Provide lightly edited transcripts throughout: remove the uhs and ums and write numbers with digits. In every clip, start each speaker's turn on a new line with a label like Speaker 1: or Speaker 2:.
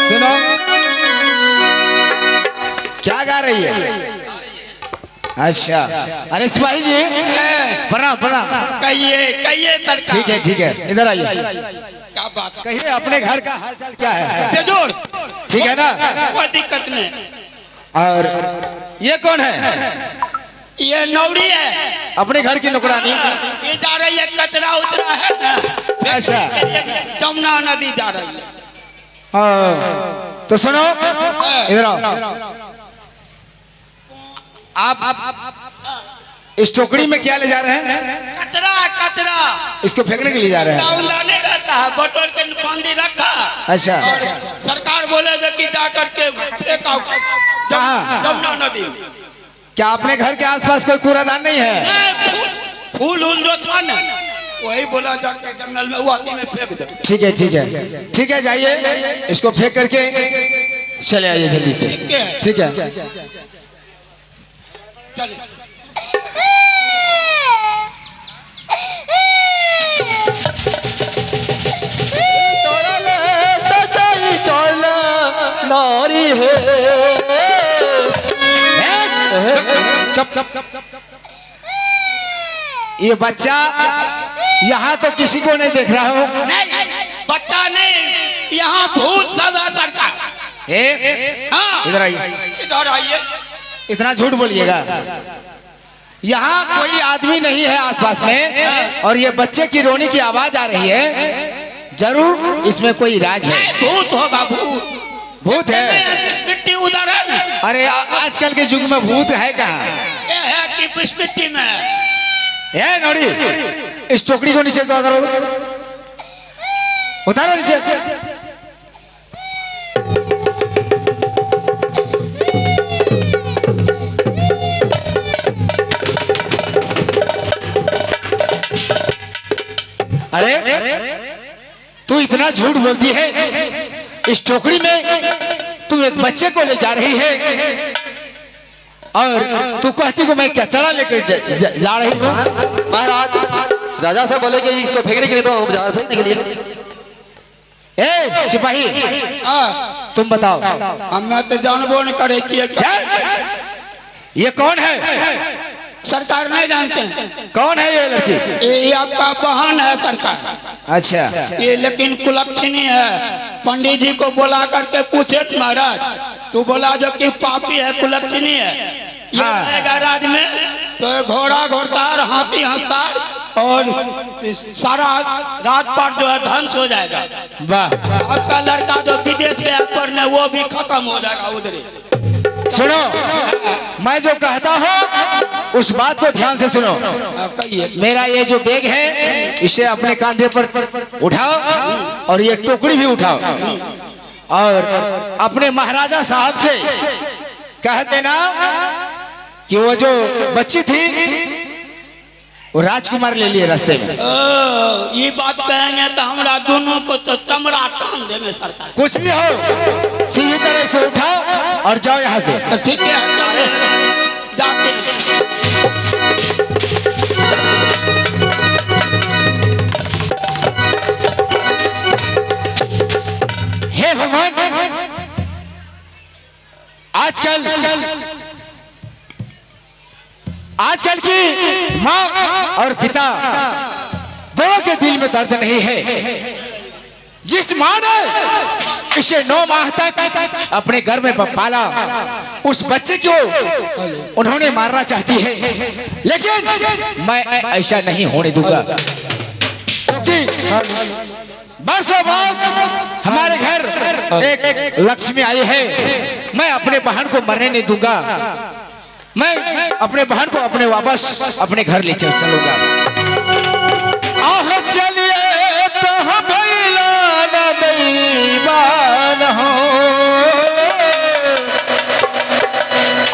Speaker 1: सुनो क्या गा रही है? अच्छा, अरे सिपाही जी प्रणाम प्रणाम।
Speaker 2: कहिए कहिए सरकार।
Speaker 1: ठीक है इधर आइए।
Speaker 2: क्या बात?
Speaker 1: कहिए अपने घर का हालचाल क्या है?
Speaker 2: बेजोड़
Speaker 1: ठीक है ना?
Speaker 2: कोई दिक्कत नहीं।
Speaker 1: और ये कौन है?
Speaker 2: ये नौड़ी है,
Speaker 1: अपने घर की नौकरानी।
Speaker 2: ये जा रही है कचरा उतरा है ना।
Speaker 1: अच्छा,
Speaker 2: जमुना नदी जा रही है।
Speaker 1: हाँ तो सुनो इधर आओ। आप इस टोकरी में क्या ले जा रहे हैं?
Speaker 2: कचरा कचरा।
Speaker 1: इसको फेंकने के लिए जा रहे हैं?
Speaker 2: लाने रहता है, बटोर के बांधी रखा।
Speaker 1: अच्छा,
Speaker 2: सरकार बोलेगा कि जा करके फेंकाओ जमुना नदी।
Speaker 1: क्या अपने घर के आसपास कोई कूड़ादान नहीं है?
Speaker 2: फूल उल जो था ना वही बोला जाके जंगल में वो में फेंक दो।
Speaker 1: ठीक है जाइए, इसको फेंक करके चले आइए जल्दी से। ठीक है
Speaker 2: चलिए।
Speaker 1: नारी है। चुप। ये बच्चा यहाँ तो किसी को नहीं देख रहा हो।
Speaker 2: नहीं बच्चा नहीं, यहाँ भूत सब है सरकार। हाँ
Speaker 1: इधर आइए।
Speaker 2: इधर आइए।
Speaker 1: इतना झूठ बोलिएगा? यहाँ कोई आदमी नहीं है आसपास में और ये बच्चे की रोने की आवाज आ रही है। जरूर इसमें कोई राज है।
Speaker 2: भूत होगा, भूत।
Speaker 1: भूत है?
Speaker 2: मिट्टी उधर है।
Speaker 1: अरे आजकल के युग में भूत है कहाँ?
Speaker 2: ये है कि मिट्टी में।
Speaker 1: ये नौड़ी, इस टोकरी को नीचे उतारो, उतारो नीचे। अरे तू इतना झूठ बोलती है? इस टोकरी में तू एक बच्चे को ले जा रही है और तू कहती को मैं कचरा लेकर जा रही हूँ।
Speaker 3: महाराज राजा से बोले कि इसको फेंकने के लिए, तो हम जा फेंकने के लिए।
Speaker 1: ए सिपाही तुम बताओ।
Speaker 2: हमें तो जानबो नहीं करे कि
Speaker 1: ये कौन है?
Speaker 2: सरकार नहीं जानते हैं।
Speaker 1: कौन है ये लड़की?
Speaker 2: ये आपका बहन है सरकार।
Speaker 1: अच्छा, ये
Speaker 2: लेकिन कुलक्षणी है। पंडित जी को बुला करके पूछे महाराज, तू बोला जो कि पापी है, कुलक्षणी है, ये आएगा राज में तो घोड़ा घोड़दार हाथी हंसार और सारा राजपाट जो है ध्वंस हो जाएगा।
Speaker 1: वाह।
Speaker 2: आपका लड़का जो विदेश गया पढ़ने वो भी खत्म हो जाएगा उधर।
Speaker 1: सुनो, मैं जो कहता हूँ उस बात को ध्यान से सुनो। मेरा ये जो बैग है इसे अपने कंधे पर उठाओ और ये टोकरी भी उठाओ और अपने महाराजा साहब से कह देना कि वो जो बच्ची थी वो राजकुमार ले लिए रास्ते में।
Speaker 2: ये बात कहेंगे तो हमरा दोनों को तो कमरा टान देंगे सरकार।
Speaker 1: कुछ भी हो सीधी तरह से उठाओ और जाओ यहाँ से।
Speaker 2: ठीक है जाते।
Speaker 1: हे भगवान, आजकल की माँ और पिता दोनों के दिल में दर्द नहीं है। जिस माँ ने इसे 9 माह तक अपने घर में पाला, उस बच्चे को उन्होंने मारना चाहती है, लेकिन मैं ऐसा नहीं होने दूंगा। क्योंकि बरसों बाद हमारे घर एक लक्ष्मी आई है। मैं अपने बहन को मरने नहीं दूंगा। मैं अपने बहन को अपने वापस अपने घर ले चलूंगा। चलिए तो हम दीवान हो,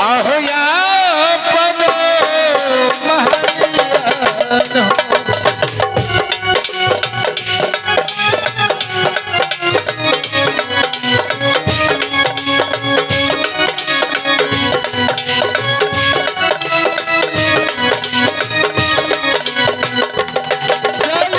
Speaker 1: आहो या पनो महलियान हो। चलिए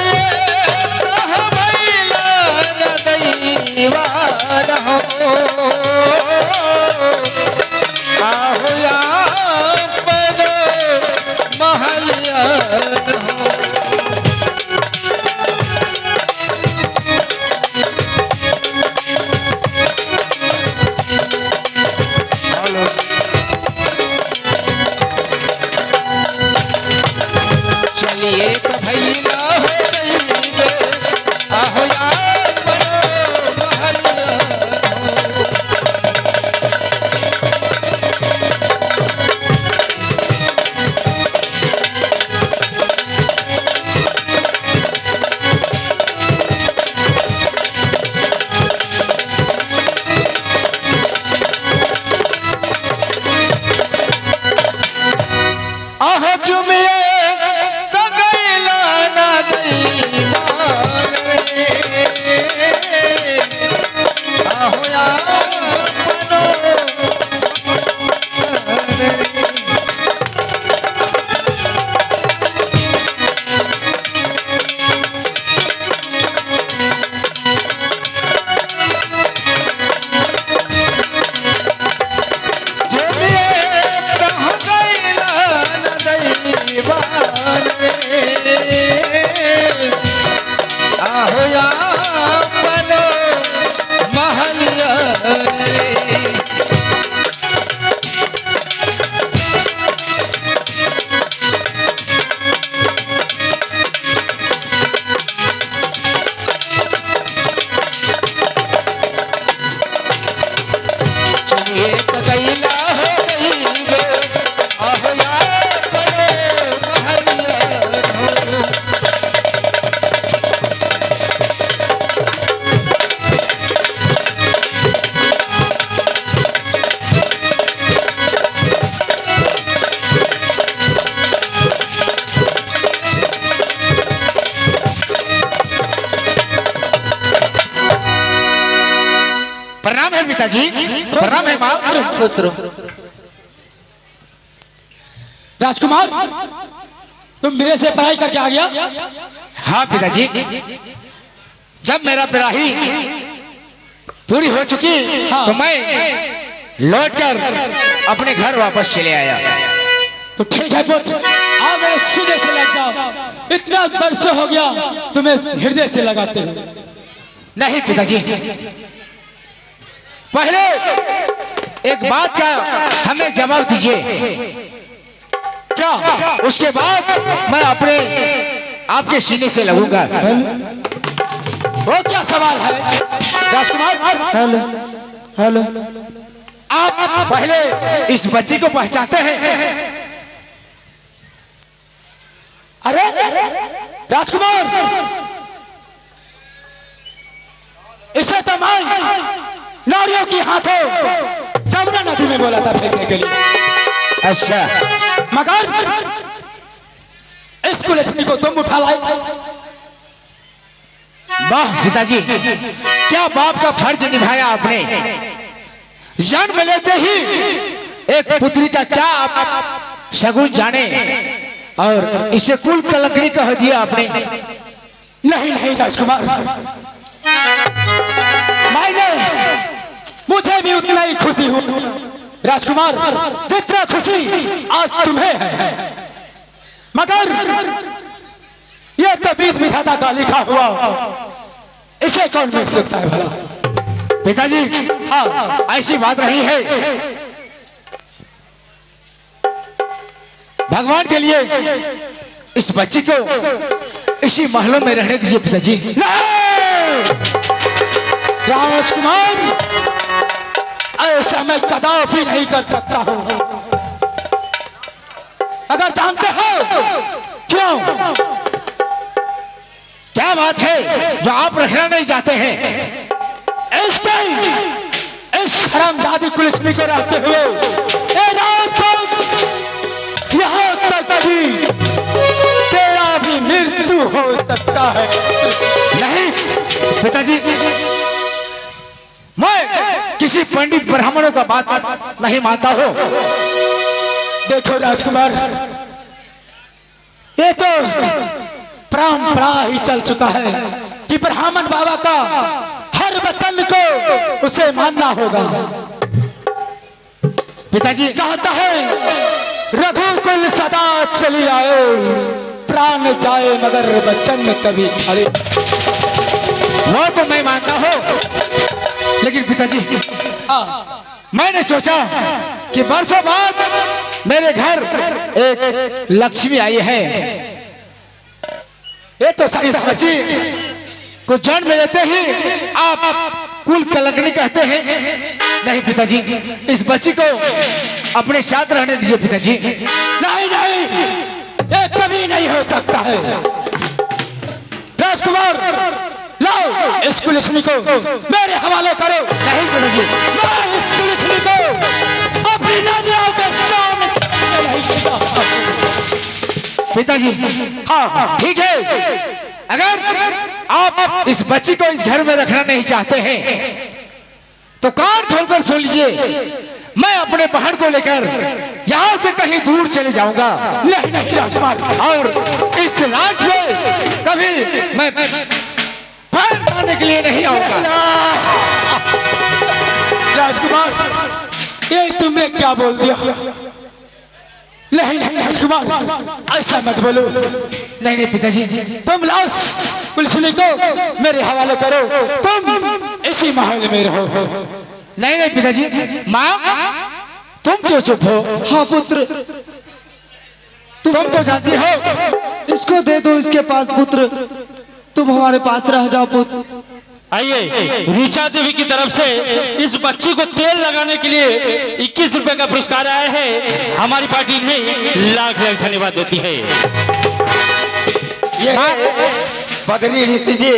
Speaker 1: आहो चुमिए तो गईला ना दईमान रे आहो या मनो प्रणाम है पिताजी, प्रणाम है माँ।
Speaker 3: खुश रहो।
Speaker 4: राजकुमार, तुम मेरे से पढ़ाई करके आ गया?
Speaker 1: हाँ पिताजी, जब मेरा पढ़ाई पूरी हो चुकी
Speaker 4: हाँ।
Speaker 1: तो मैं लौटकर अपने घर वापस चले आया।
Speaker 4: तो ठीक है पुत्र, आओ मेरे सीने से लग जाओ। इतना वर्ष हो गया तुम्हें हृदय से लगाते हो।
Speaker 1: नहीं पिताजी, पहले एक बात का हमें जवाब दीजिए,
Speaker 4: क्या?
Speaker 1: उसके बाद मैं अपने आपके सीने से लगूंगा।
Speaker 4: वो क्या सवाल है राजकुमार?
Speaker 3: Hello hello.
Speaker 1: आप पहले इस बच्चे को पहचानते हैं?
Speaker 4: अरे राजकुमार, इसे तो मैं नारियों की हाथों जमुना नदी में बोला था फेंकने के लिए।
Speaker 1: अच्छा,
Speaker 4: मगर इस कुलछनी को तुम उठा लाए।
Speaker 1: वाह पिताजी, क्या बाप का फर्ज निभाया आपने। जन्म लेते ही एक पुत्री का क्या आप शगुन जाने और इसे कुल कलंकनी कह दिया आपने।
Speaker 4: नहीं नहीं राजकुमार, मुझे भी उतना ही खुशी हूँ राजकुमार जितना खुशी आज तुम्हें है। मगर यह तो बीत विधाता का लिखा हुआ, इसे कौन मिट सकता है भला?
Speaker 1: पिताजी, हाँ ऐसी बात नहीं है। भगवान के लिए इस बच्ची को इसी महलों में रहने दीजिए पिताजी।
Speaker 4: राजकुमार, ऐसा मैं कदापि नहीं कर सकता हूं। अगर जानते हो क्यों?
Speaker 1: क्या बात है जो आप रखना नहीं चाहते हैं?
Speaker 4: इस हरामजादी कुलछनी को रहते हुए यहाँ तक कि तेरा भी मृत्यु हो सकता है।
Speaker 1: नहीं पिताजी, मैं किसी पंडित ब्राह्मणों का बात नहीं मानता हूँ।
Speaker 4: देखो राजकुमार, ये तो परंपरा ही चल चुका है कि ब्राह्मण बाबा का हर वचन को उसे मानना होगा।
Speaker 1: पिताजी
Speaker 4: कहता है रघुकुल सदा चली आए, प्राण जाए मगर वचन कभी खड़े।
Speaker 1: वो तो मैं मानता हूँ, लेकिन पिताजी मैंने सोचा कि बरसों बाद मेरे घर एक लक्ष्मी आई है।
Speaker 4: ये तो सच
Speaker 1: इस
Speaker 4: है।
Speaker 1: बच्ची को जन्म लेते ही आप कुल कलंकनी कहते हैं। नहीं पिताजी, इस बच्ची को अपने साथ रहने दीजिए पिताजी।
Speaker 4: नहीं नहीं, ये कभी नहीं हो सकता है। राजकुमार, लाओ इस कुलछनी को मेरे हवाले करो।
Speaker 1: नहीं पिताजी,
Speaker 4: मैं इस कुलछनी को अपनी नजरों के सामने नहीं
Speaker 1: पिताजी, हाँ ठीक है, अगर आप इस बच्ची को इस घर में रखना नहीं चाहते हैं तो कान खोलकर सुन लीजिए, मैं अपने बहन को लेकर यहाँ से कहीं दूर चले जाऊंगा।
Speaker 4: नहीं नहीं राजकुमार,
Speaker 1: और इस राज में कभी मैं पैर मारने के लिए नहीं आऊंगा।
Speaker 4: राजकुमार, ये तुमने क्या बोल दिया? नहीं नहीं राजकुमार, ऐसा मत बोलो।
Speaker 1: नहीं नहीं पिताजी,
Speaker 4: तुम लाश पुलिस को मेरे हवाले करो, तुम इसी माहौल में रहो।
Speaker 1: नहीं नहीं पिताजी, माँ तुम क्यों चुप हो?
Speaker 5: हाँ पुत्र,
Speaker 1: तुम तो जानती हो।
Speaker 5: इसको दे दो इसके पास पुत्र, तुम हमारे पास रह जाओ पुत्र।
Speaker 6: आइए, ऋचा देवी की तरफ से इस बच्ची को तेल लगाने के लिए 21 रुपए का पुरस्कार आया है। हमारी पार्टी इन्हें लाख लाख धन्यवाद देती है।
Speaker 2: ये बदरी ऋषि जी